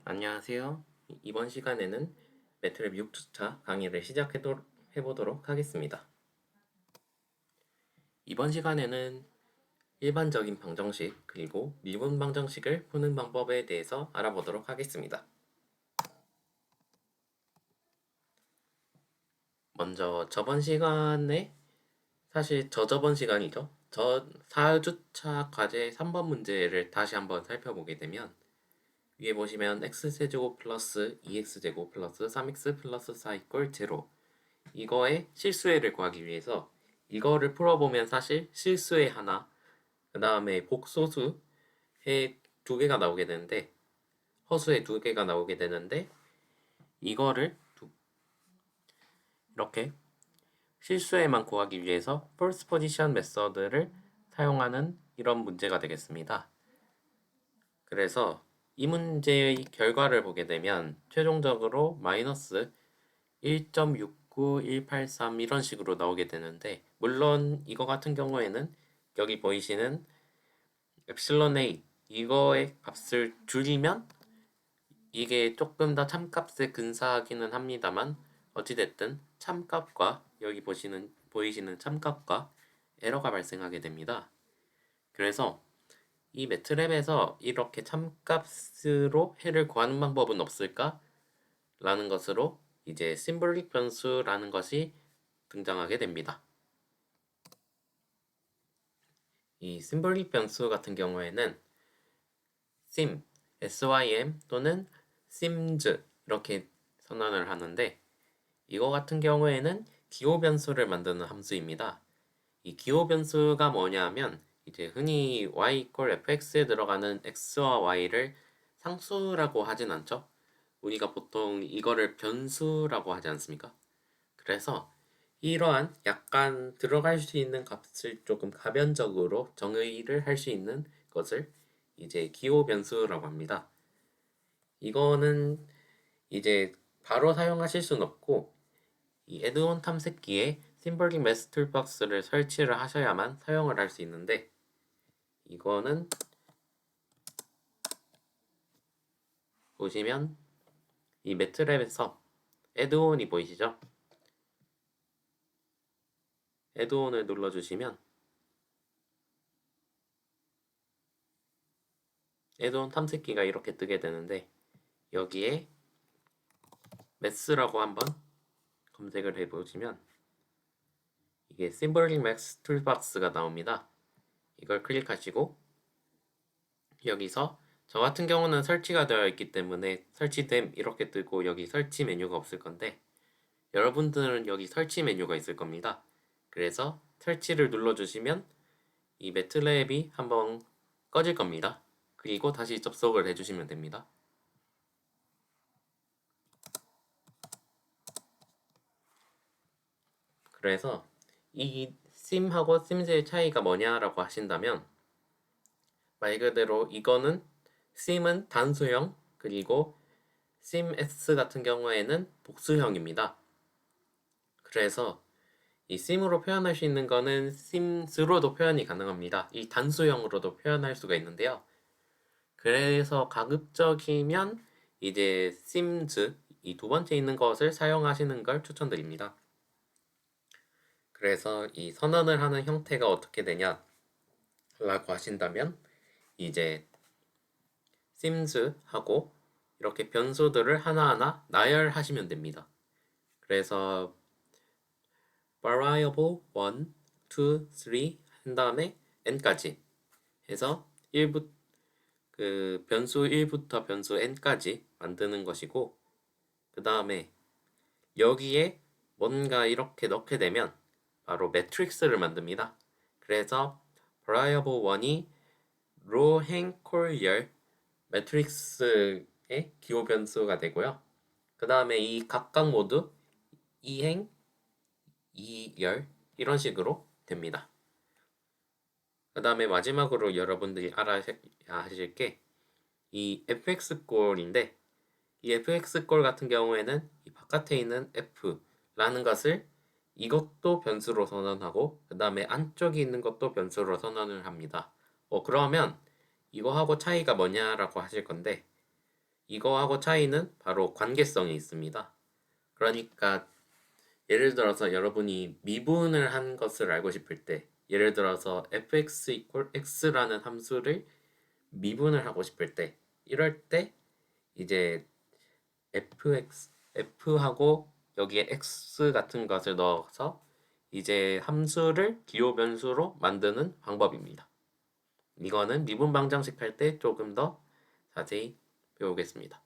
안녕하세요. 이번 시간에는 매트랩 6주차 강의를 시작해보도록 하겠습니다. 이번 시간에는 일반적인 방정식 그리고 미분 방정식을 푸는 방법에 대해서 알아보도록 하겠습니다. 먼저 저번 시간에 사실 저저번 시간이죠. 4주차 과제 3번 문제를 다시 한번 살펴보게 되면 위에 보시면 x제곱 플러스 2x제곱 플러스 3x 플러스 4 이퀄 0 이거의 실수해를 구하기 위해서 이거를 풀어보면 사실 실수해 하나 그 다음에 복소수해 두 개가 나오게 되는데 허수의 두 개가 나오게 되는데 이거를 이렇게 실수해만 구하기 위해서 first position 메서드를 사용하는 이런 문제가 되겠습니다. 그래서 이 문제의 결과를 보게 되면 최종적으로 마이너스 1.69183 이런 식으로 나오게 되는데 물론 이거 같은 경우에는 여기 보이시는 epsilon a 이거의 값을 줄이면 이게 조금 더 참값에 근사하기는 합니다만 어찌됐든 참값과 여기 보이시는 참값과 에러가 발생하게 됩니다. 그래서 이 매트랩에서 이렇게 참값으로 해를 구하는 방법은 없을까? 라는 것으로 이제 심볼릭 변수라는 것이 등장하게 됩니다. 이 심볼릭 변수 같은 경우에는 sim, sym 또는 sims 이렇게 선언을 하는데 이거 같은 경우에는 기호 변수를 만드는 함수입니다. 이 기호 변수가 뭐냐면 이제 흔히 y equal fx에 들어가는 x와 y를 상수라고 하진 않죠. 우리가 보통 이거를 변수라고 하지 않습니까? 그래서 이러한 약간 들어갈 수 있는 값을 조금 가변적으로 정의를 할 수 있는 것을 이제 기호 변수라고 합니다. 이거는 이제 바로 사용하실 수는 없고 이 애드온 탐색기에 심볼릭 매스 툴박스를 설치를 하셔야만 사용을 할 수 있는데 이거는 보시면 이 매트랩에서 애드온이 보이시죠? 애드온을 눌러주시면 애드온 탐색기가 이렇게 뜨게 되는데 여기에 매스라고 한번 검색을 해보시면 이게 심볼릭 매스 툴박스가 나옵니다. 이걸 클릭하시고 여기서 저 같은 경우는 설치가 되어 있기 때문에 설치됨 이렇게 뜨고 여기 설치 메뉴가 없을 건데 여러분들은 여기 설치 메뉴가 있을 겁니다. 그래서 설치를 눌러주시면 이 매트랩이 한번 꺼질 겁니다. 그리고 다시 접속을 해주시면 됩니다. 그래서 이 심하고 심스의 차이가 뭐냐라고 하신다면 말 그대로 이거는 심은 단수형 그리고 sim_s 같은 경우에는 복수형입니다. 그래서 이 sim으로 표현할 수 있는 거는 sims로도 표현이 가능합니다. 이 단수형으로도 표현할 수가 있는데요. 그래서 가급적이면 이제 sims 이 두 번째 있는 것을 사용하시는 걸 추천드립니다. 그래서 이 선언을 하는 형태가 어떻게 되냐 라고 하신다면 이제 sims하고 이렇게 변수들을 하나하나 나열하시면 됩니다. 그래서 variable 1, 2, 3 한 다음에 n까지 해서 1부 변수 1부터 변수 n까지 만드는 것이고 그 다음에 여기에 뭔가 이렇게 넣게 되면 바로 매트릭스를 만듭니다. 그래서 variable 1이 row 행 콜열 매트릭스의 기호 변수가 되고요. 그 다음에 이 각각 모두 2행 2열 이런 식으로 됩니다. 그 다음에 마지막으로 여러분들이 알아야 하실 게 이 fx꼴인데 이 fx꼴 같은 경우에는 이 바깥에 있는 f라는 것을 이것도 변수로 선언하고 그 다음에 안쪽에 있는 것도 변수로 선언을 합니다. 그러면 이거하고 차이가 뭐냐라고 하실 건데 이거하고 차이는 바로 관계성이 있습니다. 그러니까 예를 들어서 여러분이 미분을 한 것을 알고 싶을 때, 예를 들어서 fx equal x라는 함수를 미분을 하고 싶을 때, 이럴 때 이제 f하고 여기에 x 같은 것을 넣어서 이제 함수를 기호 변수로 만드는 방법입니다. 이거는 미분 방정식 할 때 조금 더 자세히 배우겠습니다.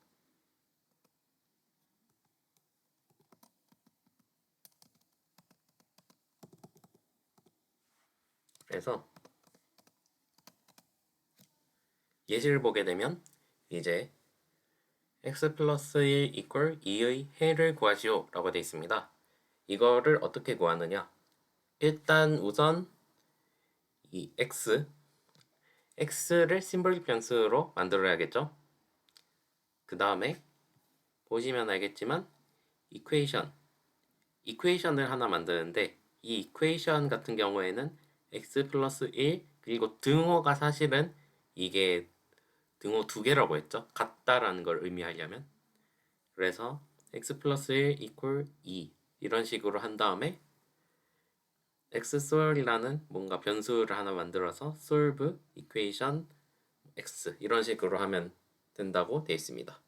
그래서 예시를 보게 되면 이제 x 플러스 1 equal 2의 해를 구하시오 라고 되어 있습니다. 이거를 어떻게 구하느냐? 일단 우선 이 x를 심볼릭 변수로 만들어야겠죠? 그 다음에 보시면 알겠지만 이퀘이션을 하나 만드는데 이 이퀘이션 같은 경우에는 x 플러스 1 그리고 등호가 사실은 이게 등호 두 개라고 했죠. 같다라는 걸 의미하려면 그래서 x 플러스 1 equal 2 이런 식으로 한 다음에 xsol이라는 뭔가 변수를 하나 만들어서 solve equation x 이런 식으로 하면 된다고 되어 있습니다.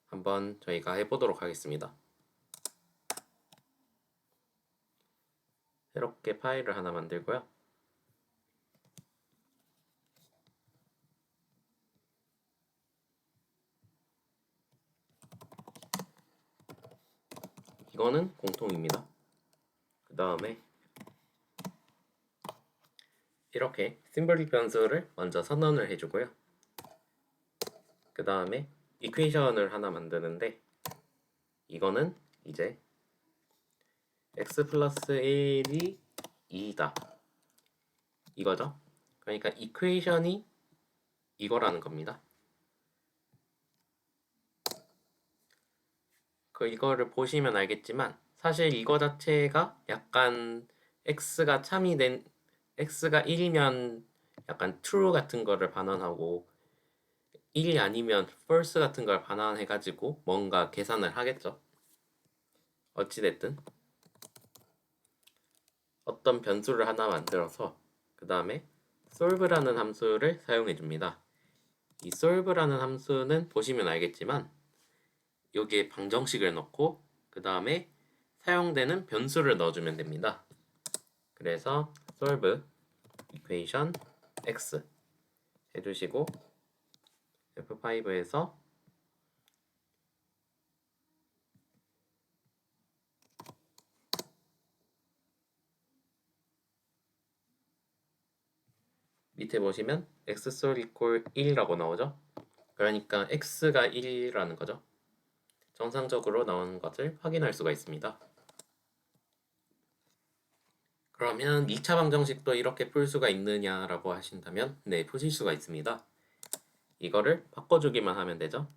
한번 저희가 해보도록 하겠습니다. 새롭게 파일을 하나 만들고요. 이거는 공통입니다. 그 다음에 이렇게 심볼릭 변수를 먼저 선언을 해주고요. 그 다음에 이퀘이션을 하나 만드는데 이거는 이제 x 플러스 1이 2다 이거죠. 그러니까 이퀘이션이 이거라는 겁니다. 이거를 보시면 알겠지만 사실 이거 자체가 약간 x가 1이면 약간 true 같은 거를 반환하고 1이 아니면 false 같은 걸 반환해가지고 뭔가 계산을 하겠죠. 어찌됐든 어떤 변수를 하나 만들어서 그 다음에 solve라는 함수를 사용해 줍니다. 이 solve라는 함수는 보시면 알겠지만 여기에 방정식을 넣고 그 다음에 사용되는 변수를 넣어주면 됩니다. 그래서 solve equation x 해주시고 F5에서 밑에 보시면 x솔 equal 1이라고 나오죠. 그러니까 x가 1이라는 거죠. 정상적으로 나오는 것을 확인할 수가 있습니다. 그러면 2차 방정식도 이렇게 풀 수가 있느냐라고 하신다면 네, 푸실 수가 있습니다. 이거를 바꿔주기만 하면 되죠.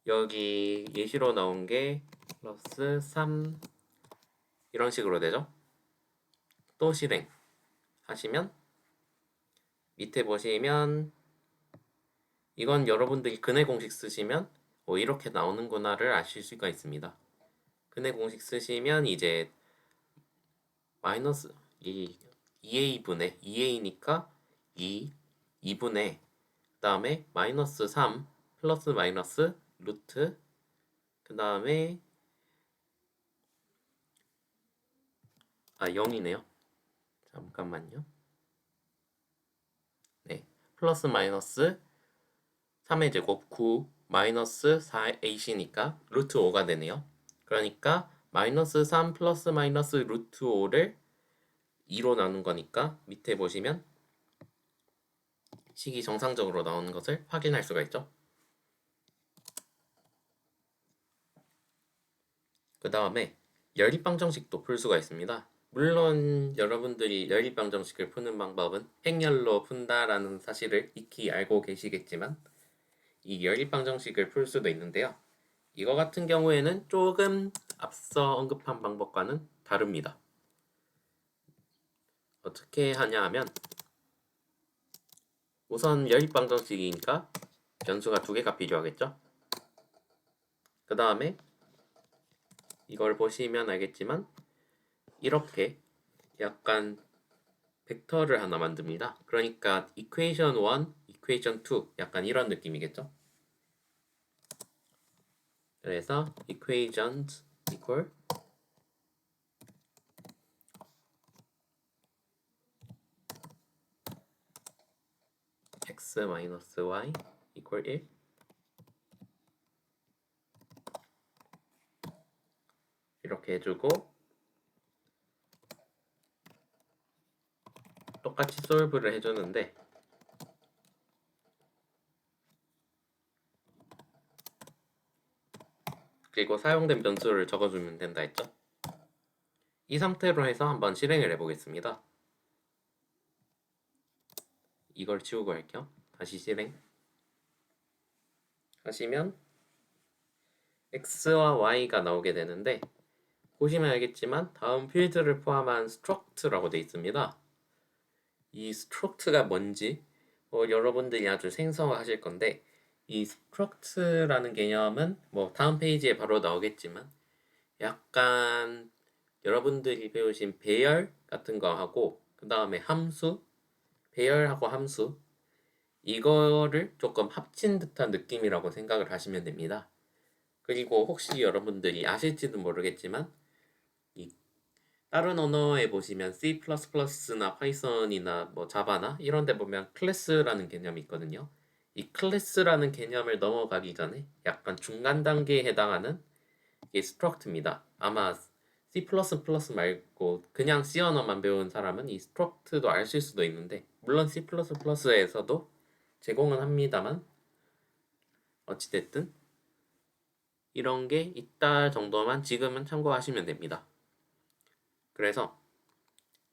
여기 예시로 나온 게 플러스 3 이런 식으로 되죠. 또 실행 하시면 밑에 보시면 이건 여러분들이 근해 공식 쓰시면 이렇게 나오는구나를 아실 수가 있습니다. 근해 공식 쓰시면 이제 마이너스 2a분의 2a니까 2분의 그 다음에 마이너스 3 플러스 마이너스 루트 그 다음에 0이네요. 잠깐만요. 네, 플러스 마이너스 3의 제곱 9 마이너스 4ac니까 루트 5가 되네요. 그러니까 마이너스 3 플러스 마이너스 루트 5를 2로 나눈 거니까 밑에 보시면 식이 정상적으로 나오는 것을 확인할 수가 있죠. 그 다음에 연립방정식도 풀 수가 있습니다. 물론 여러분들이 연립방정식을 푸는 방법은 행렬로 푼다라는 사실을 익히 알고 계시겠지만 이 연립방정식을 풀 수도 있는데요. 이거 같은 경우에는 조금 앞서 언급한 방법과는 다릅니다. 어떻게 하냐 하면 우선 연립방정식이니까 변수가 두 개가 필요하겠죠. 그 다음에 이걸 보시면 알겠지만 이렇게 약간 벡터를 하나 만듭니다. 그러니까 equation 1, equation 2 약간 이런 느낌이겠죠. 그래서 equations equal x 마이너스 y equal 1 이렇게 해주고 똑같이 솔브를 해주는데 그리고 사용된 변수를 적어주면 된다 했죠. 이 상태로 해서 한번 실행을 해보겠습니다. 이걸 지우고 할게요. 다시 실행 하시면 x와 y가 나오게 되는데 보시면 알겠지만 다음 필드를 포함한 struct라고 되어 있습니다. 이 struct가 뭔지 여러분들이 아주 생소하실 건데 이 struct라는 개념은 다음 페이지에 바로 나오겠지만 약간 여러분들이 배우신 배열 같은 거 하고 그 다음에 함수, 배열하고 함수 이거를 조금 합친 듯한 느낌이라고 생각을 하시면 됩니다. 그리고 혹시 여러분들이 아실지도 모르겠지만 이 다른 언어에 보시면 C++나 파이썬이나 자바나 이런 데 보면 클래스라는 개념이 있거든요. 이 클래스라는 개념을 넘어가기 전에 약간 중간 단계에 해당하는 이게 struct입니다. 아마 C++ 말고 그냥 C 언어만 배운 사람은 이 struct도 아실 수도 있는데 물론 C++에서도 제공은 합니다만 어찌됐든 이런 게 있다 정도만 지금은 참고하시면 됩니다. 그래서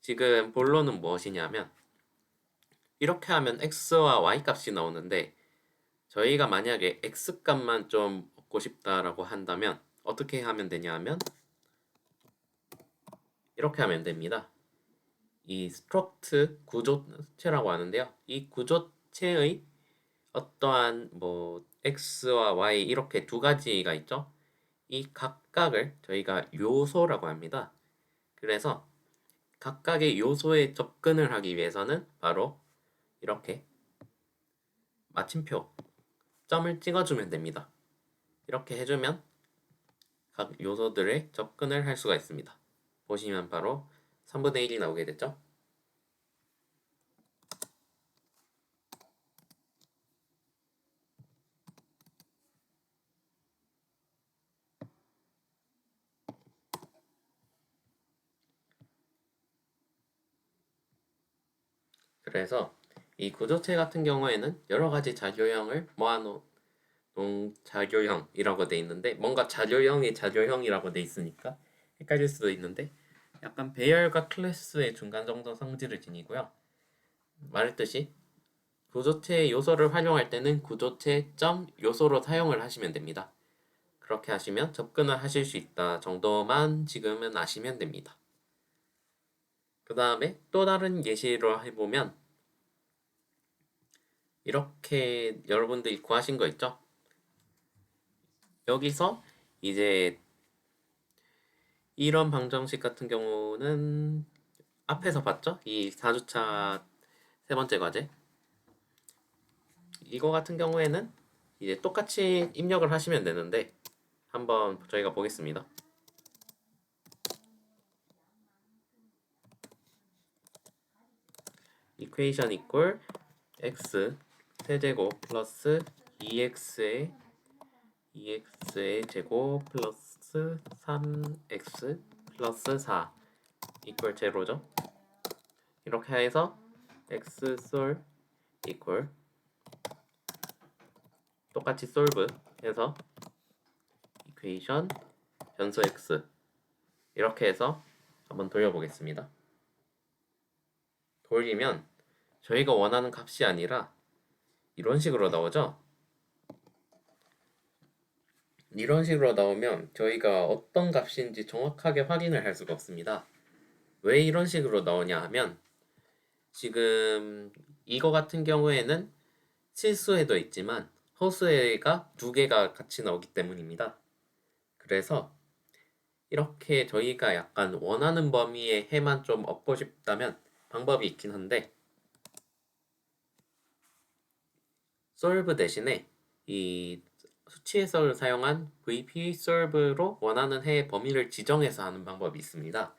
지금 본론은 무엇이냐면 이렇게 하면 x와 y 값이 나오는데 저희가 만약에 x 값만 좀 얻고 싶다라고 한다면 어떻게 하면 되냐 하면 이렇게 하면 됩니다. 이 struct 구조체라고 하는데요. 이 구조체의 어떠한 x와 y 이렇게 두 가지가 있죠. 이 각각을 저희가 요소라고 합니다. 그래서 각각의 요소에 접근을 하기 위해서는 바로 이렇게 마침표 점을 찍어주면 됩니다. 이렇게 해주면 각 요소들에 접근을 할 수가 있습니다. 보시면 바로 3분의 1이 나오게 됐죠. 그래서 이 구조체 같은 경우에는 여러 가지 자료형을 모아놓은 자료형이라고 돼 있는데 뭔가 자료형이 자료형이라고 돼 있으니까 헷갈릴 수도 있는데 약간 배열과 클래스의 중간 정도 성질을 지니고요. 말했듯이 구조체의 요소를 활용할 때는 구조체 점 요소로 사용을 하시면 됩니다. 그렇게 하시면 접근을 하실 수 있다 정도만 지금은 아시면 됩니다. 그 다음에 또 다른 예시로 해보면 이렇게 여러분들이 구하신 거 있죠? 여기서 이제 이런 방정식 같은 경우는 앞에서 봤죠? 이 4주차 세 번째 과제 이거 같은 경우에는 이제 똑같이 입력을 하시면 되는데 한번 저희가 보겠습니다. equation equal x 세제곱 플러스 2x의 제곱 플러스 3x 플러스 4 equal 제로죠. 이렇게 해서 x 솔 equal 똑같이 solve 해서 equation 변수 x 이렇게 해서 한번 돌려보겠습니다. 돌리면 저희가 원하는 값이 아니라 이런 식으로 나오죠. 이런 식으로 나오면 저희가 어떤 값인지 정확하게 확인을 할 수가 없습니다. 왜 이런 식으로 나오냐 하면 지금 이거 같은 경우에는 실수해도 있지만 허수애가 두 개가 같이 나오기 때문입니다. 그래서 이렇게 저희가 약간 원하는 범위의 해만 좀 얻고 싶다면 방법이 있긴 한데 solve 대신에 이 수치 해석을 사용한 VP solve로 원하는 해의 범위를 지정해서 하는 방법이 있습니다.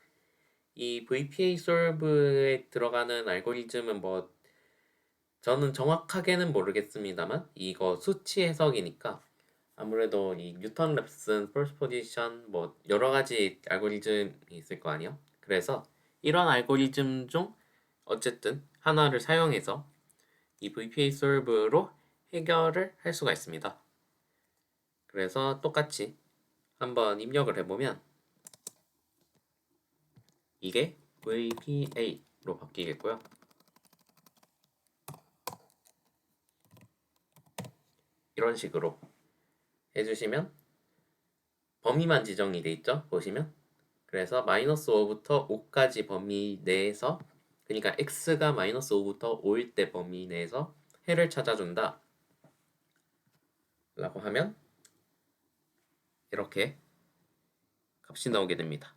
이 VPA solve에 들어가는 알고리즘은 뭐 저는 정확하게는 모르겠습니다만 이거 수치 해석이니까 아무래도 이 뉴턴 랩슨, 펄스 포지션 뭐 여러 가지 알고리즘이 있을 거 아니에요. 그래서 이런 알고리즘 중 어쨌든 하나를 사용해서 이 VPA solve로 해결을 할 수가 있습니다. 그래서 똑같이 한번 입력을 해보면 이게 VPA로 바뀌겠고요. 이런 식으로 해주시면 범위만 지정이 돼 있죠. 보시면 그래서 마이너스 5부터 5까지 범위 내에서 그러니까 x가 마이너스 5부터 5일 때 범위 내에서 해를 찾아준다 라고 하면 이렇게 값이 나오게 됩니다.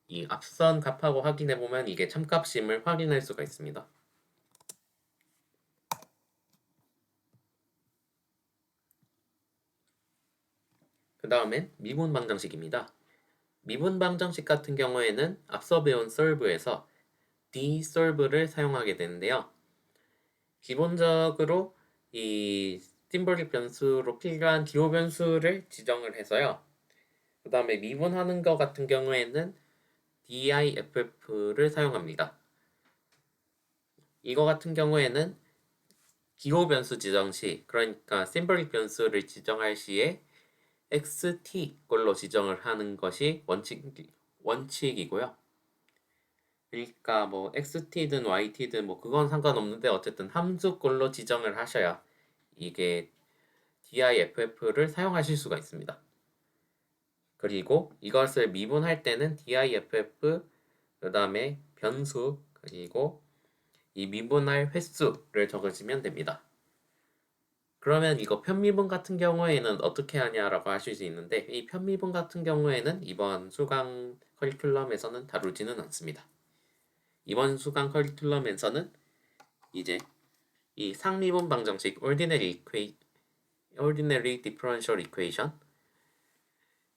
이 앞선 값하고 확인해 보면 이게 참값임을 확인할 수가 있습니다. 그 다음엔 미분 방정식입니다. 미분 방정식 같은 경우에는 앞서 배운 solve에서 dsolve를 사용하게 되는데요. 기본적으로 이 심볼릭 변수로 필요한 기호 변수를 지정을 해서요. 그 다음에 미분하는 것 같은 경우에는 diff를 사용합니다. 이거 같은 경우에는 기호 변수 지정 시, 그러니까 심볼릭 변수를 지정할 시에 xt 꼴로 지정을 하는 것이 원칙이고요. 그러니까 뭐 xt든 yt든 뭐 그건 상관없는데 어쨌든 함수꼴로 지정을 하셔야 이게 diff를 사용하실 수가 있습니다. 그리고 이것을 미분할 때는 diff 그 다음에 변수 그리고 이 미분할 횟수를 적으시면 됩니다. 그러면 이거 편미분 같은 경우에는 어떻게 하냐라고 하실 수 있는데 이 편미분 같은 경우에는 이번 수강 커리큘럼에서는 다루지는 않습니다. 이번 수강 커리큘럼에서는 이제 이 상미분 방정식 ordinary differential equation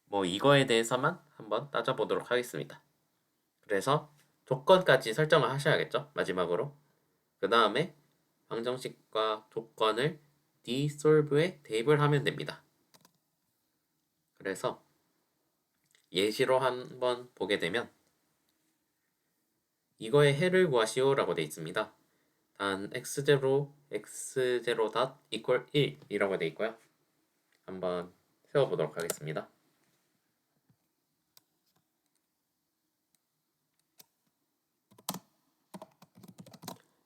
뭐 이거에 대해서만 한번 따져보도록 하겠습니다. 그래서 조건까지 설정을 하셔야겠죠. 마지막으로 그 다음에 방정식과 조건을 dsolve에 대입을 하면 됩니다. 그래서 예시로 한번 보게 되면 이거의 해를 구하시오라고 되어 있습니다. 단 x0 x0 equal 1이라고 되어 있고요. 한번 세워보도록 하겠습니다.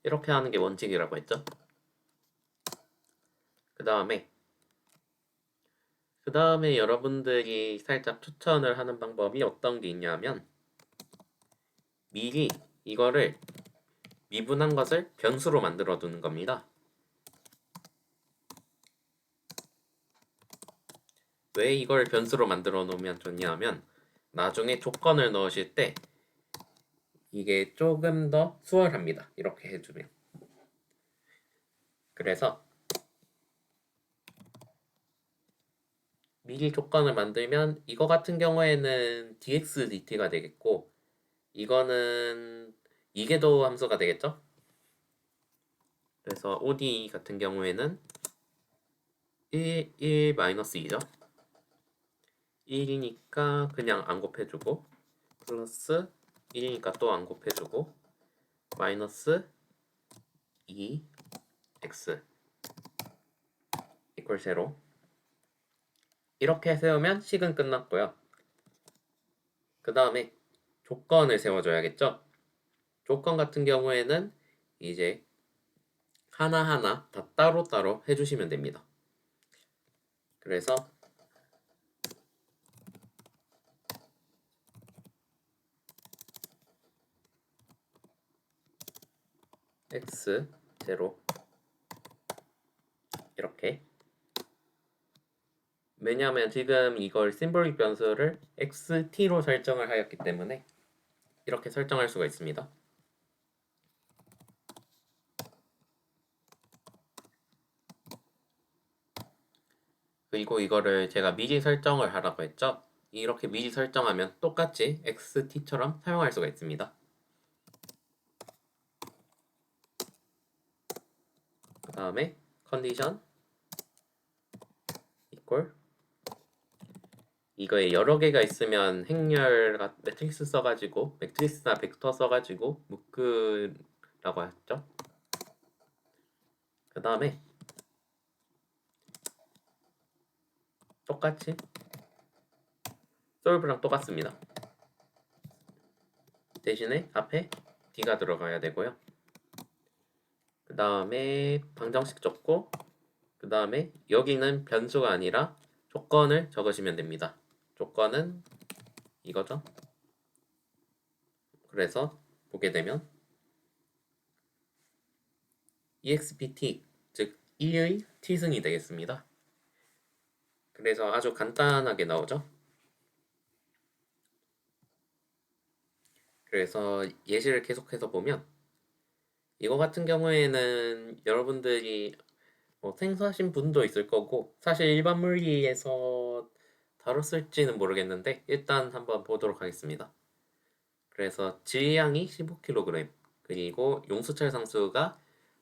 이렇게 하는 게 원칙이라고 했죠. 그 다음에 여러분들이 살짝 추천을 하는 방법이 어떤 게 있냐면 미리 이거를 미분한 것을 변수로 만들어 두는 겁니다. 왜 이걸 변수로 만들어 놓으면 좋냐면 나중에 조건을 넣으실 때 이게 조금 더 수월합니다. 이렇게 해주면. 그래서 미리 조건을 만들면 이거 같은 경우에는 dx/dt가 되겠고 이거는 이계도 함수가 되겠죠? 그래서 OD 같은 경우에는 1-2죠? 1이니까 그냥 안 곱해주고 플러스 1이니까 또 안 곱해주고 마이너스 2x 이퀄 0 이렇게 세우면 식은 끝났고요. 그 다음에 조건을 세워줘야겠죠? 조건 같은 경우에는 이제 하나하나 다 따로따로 해주시면 됩니다. 그래서 x0 이렇게 왜냐하면 지금 이걸 심볼릭 변수를 xt로 설정을 하였기 때문에 이렇게 설정할 수가 있습니다. 그리고 이거를 제가 미리 설정을 하라고 했죠. 이렇게 미리 설정하면 똑같이 xt처럼 사용할 수가 있습니다. 그 다음에 컨디션 equal 이거에 여러 개가 있으면 행렬 매트릭스 써가지고 매트릭스나 벡터 써가지고 묶으라고 했죠. 그 다음에 똑같이 solve랑 똑같습니다. 대신에 앞에 d가 들어가야 되고요. 그 다음에 방정식 적고 그 다음에 여기는 변수가 아니라 조건을 적으시면 됩니다. 조건은 이거죠. 그래서 보게 되면 expt 즉 2의 t승이 되겠습니다. 그래서 아주 간단하게 나오죠. 그래서 예시를 계속해서 보면 이거 같은 경우에는 여러분들이 뭐 생소하신 분도 있을 거고 사실 일반 물리에서 다뤘을지는 모르겠는데 일단 한번 보도록 하겠습니다. 그래서 질량이 15kg 그리고 용수철 상수가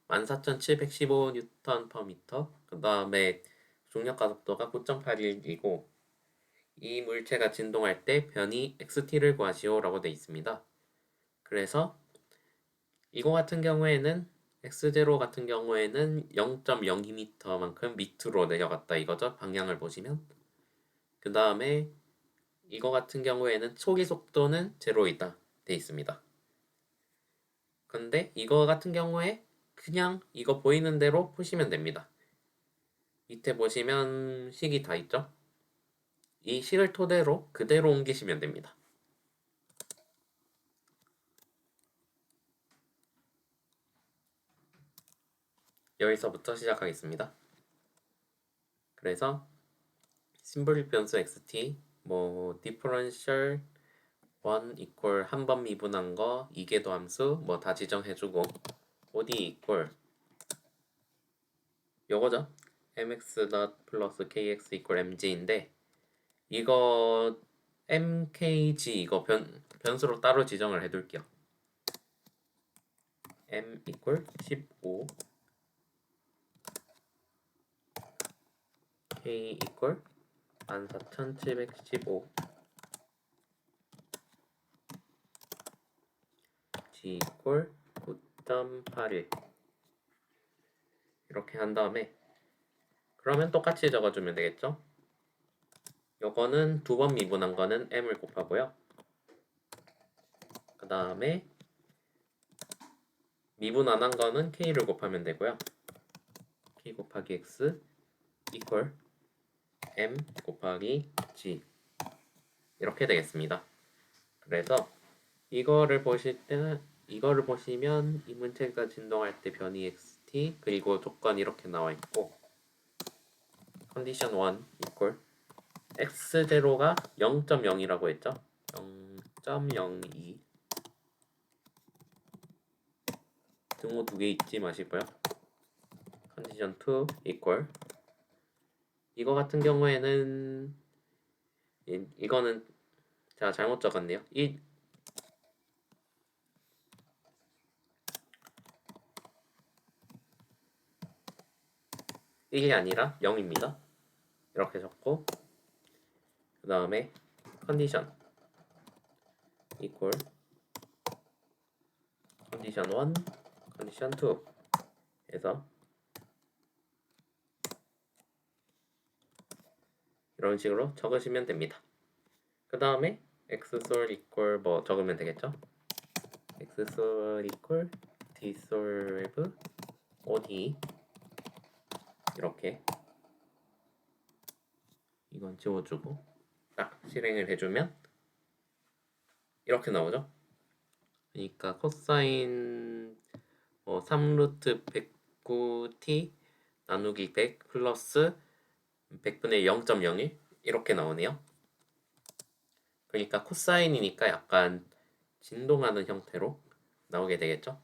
14,715N/m 그 다음에 중력 가속도가 9.81이고 이 물체가 진동할 때 변이 xt를 구하시오 라고 되어 있습니다. 그래서 이거 같은 경우에는 x0 같은 경우에는 0.02m만큼 밑으로 내려갔다 이거죠. 방향을 보시면 그 다음에 이거 같은 경우에는 초기 속도는 제로이다 돼 있습니다. 근데 이거 같은 경우에 그냥 이거 보이는 대로 푸시면 됩니다. 밑에 보시면 식이 다 있죠. 이 식을 토대로 그대로 옮기시면 됩니다. 여기서부터 시작하겠습니다. 그래서 심볼릭 변수 xt 뭐 디퍼런셜 1 equal 한 번 미분한 거 이계도 함수 뭐 다 지정해주고 od equal 요거죠. mx 플러스 kx equal mg인데 이거 mkg 이거 변수로 따로 지정을 해둘게요. m equal 15 k equal 14,715 g equal 9.81 이렇게 한 다음에 그러면 똑같이 적어주면 되겠죠? 요거는 두 번 미분한 거는 m을 곱하고요. 그 다음에 미분 안 한 거는 k를 곱하면 되고요. k 곱하기 x equal m 곱하기 g 이렇게 되겠습니다. 그래서 이거를 보시면 이 문체가 진동할 때 변이 xt 그리고 조건 이렇게 나와 있고 컨디션 1 equal x0가 0.0이라고 했죠. 0.02 등호 두 개 잊지 마시고요. 컨디션 2 equal 이거 같은 경우에는 이거는 제가 잘못 적었네요. 1이 아니라 0입니다. 이렇게 적고 그 다음에 컨디션 equal 컨디션 1, 컨디션 2 해서 이런 식으로 적으시면 됩니다. 그 다음에 x솔 equal 뭐 적으면 되겠죠? x솔 equal dsolve od 이렇게 이건 지워주고 딱 실행을 해주면 이렇게 나오죠? 그러니까 코사인 3루트 109t 나누기 100 플러스 100분의 0.01 이렇게 나오네요. 그러니까 코사인이니까 약간 진동하는 형태로 나오게 되겠죠.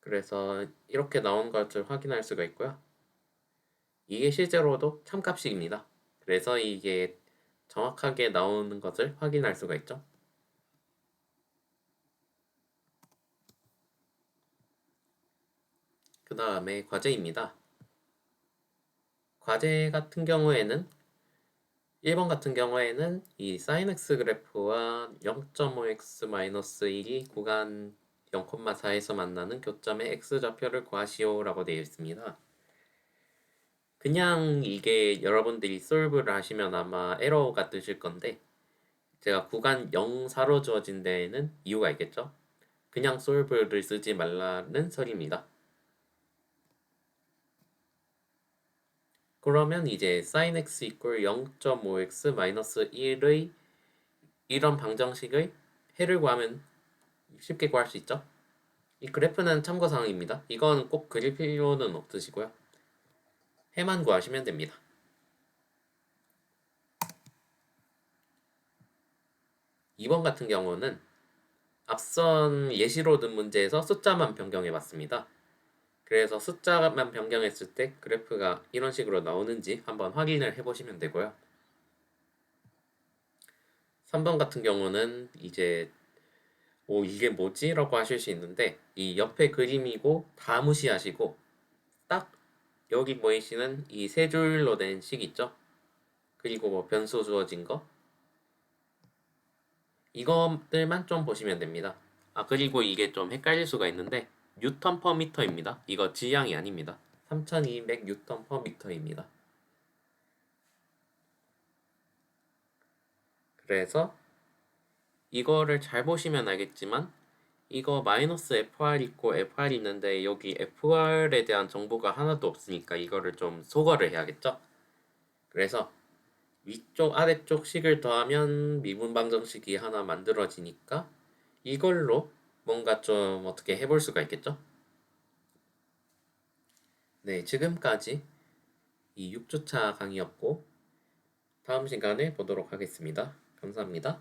그래서 이렇게 나온 것을 확인할 수가 있고요. 이게 실제로도 참값식입니다. 그래서 이게 정확하게 나오는 것을 확인할 수가 있죠. 그 다음에 과제입니다. 과제 같은 경우에는 1번 같은 경우에는 이 sin x 그래프와 0.5x-1이 구간 0,4에서 만나는 교점의 x좌표를 구하시오라고 되어 있습니다. 그냥 이게 여러분들이 솔브를 하시면 아마 에러가 뜨실 건데 제가 구간 0,4로 주어진 데에는 이유가 있겠죠? 그냥 솔브를 쓰지 말라는 설입니다. 그러면 이제 sin x 이퀄 0.5x 마이너스 1의 이런 방정식의 해를 구하면 쉽게 구할 수 있죠? 이 그래프는 참고사항입니다. 이건 꼭 그릴 필요는 없으시고요. 해만 구하시면 됩니다. 2번 같은 경우는 앞선 예시로 든 문제에서 숫자만 변경해 봤습니다. 그래서 숫자만 변경했을 때 그래프가 이런 식으로 나오는지 한번 확인을 해보시면 되고요. 3번 같은 경우는 이제 이게 뭐지? 라고 하실 수 있는데 이 옆에 그림이고 다 무시하시고 딱 여기 보이시는 이 세 줄로 된 식 있죠? 그리고 뭐 변수 주어진 거 이것들만 좀 보시면 됩니다. 그리고 이게 좀 헷갈릴 수가 있는데 뉴턴 퍼 미터입니다. 이거 지향이 아닙니다. 3200 뉴턴 퍼 미터입니다. 그래서 이거를 잘 보시면 알겠지만 이거 마이너스 FR 있고 FR 있는데 여기 FR에 대한 정보가 하나도 없으니까 이거를 좀 소거를 해야겠죠? 그래서 위쪽 아래쪽 식을 더하면 미분 방정식이 하나 만들어지니까 이걸로 뭔가 좀 어떻게 해볼 수가 있겠죠? 네, 지금까지 이 6주차 강의였고 다음 시간에 보도록 하겠습니다. 감사합니다.